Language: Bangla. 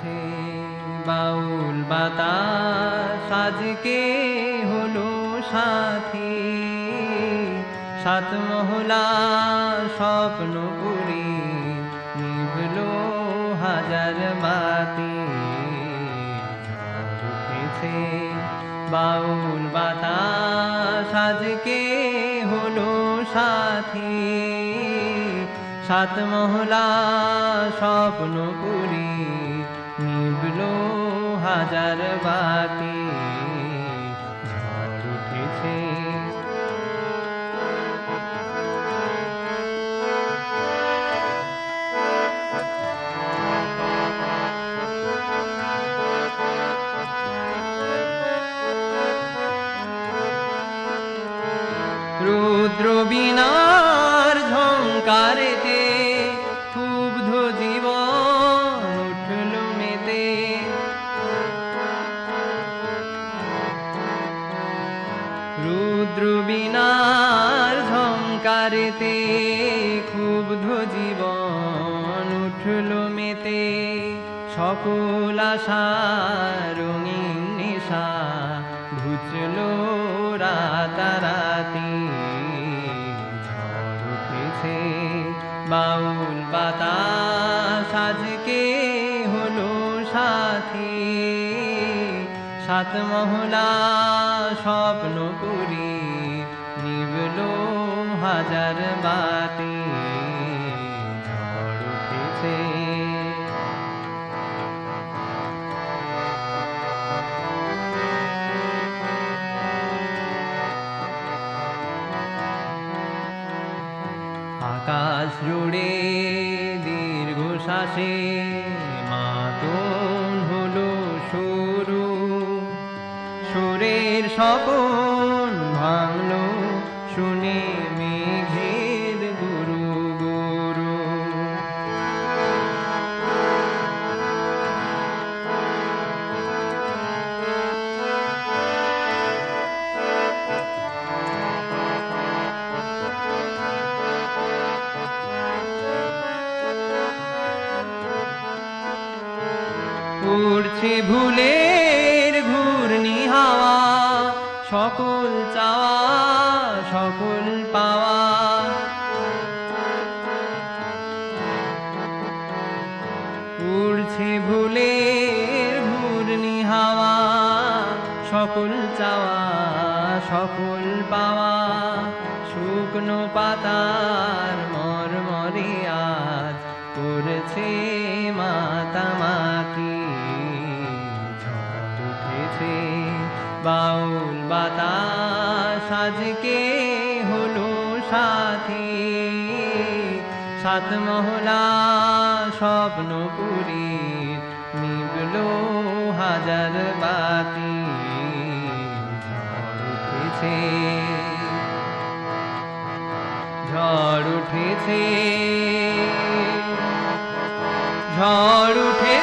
উঠেছে বাউল বাতাস আজকে হলো সাথী, সাত মহলা স্বপ্নপুরী নিভলো হাজার বাতি। ঝড় উঠেছে বাউল বাতাস আজকে হলো সাথী, সাত মহলা স্বপ্নপুরী নিভলো হাজার বাতি। ঝড় উঠেছে রুদ্র বীণার ঝংকারেতে ক্ষুব্ধ জীবন উঠল মেতে। রুদ্র বীণার ঝংকারেতে ক্ষুব্ধ জীবন উঠল মেতে। সকল আশা রঙিন নেশা ঘুচলো রাতারাতি। ঝড় উঠেছে বাউল বাতাস আজকে হলো সাথী, সাত মহলা স্বপ্নপুরী নিভলো হাজার বাতি। ঝড় উঠেছে আকাশ জুড়ে দীর্ঘশ্বাসে মাতন হলো শুরু। সুরের স্বপন ভাঙলো শুনে মেঘের গুরু গুরু। উড়ছে ভুলের ঘূর্ণি হাওয়া, সকল চাওয়া সকল পাওয়া। উড়ছে ভুলের ঘূর্ণি হাওয়া, সকল চাওয়া সকল পাওয়া। শুকনো পাতার মরমরে আজ করেছে মাতামাতি। ঝড় উঠেছে বাউল বাতাস আজকে হলো সাথী, সাত মহলা স্বপ্নপুরী নিভলো হাজার বাতি। ঝড় উঠেছে ঝড় উঠেছে ঝড় উঠে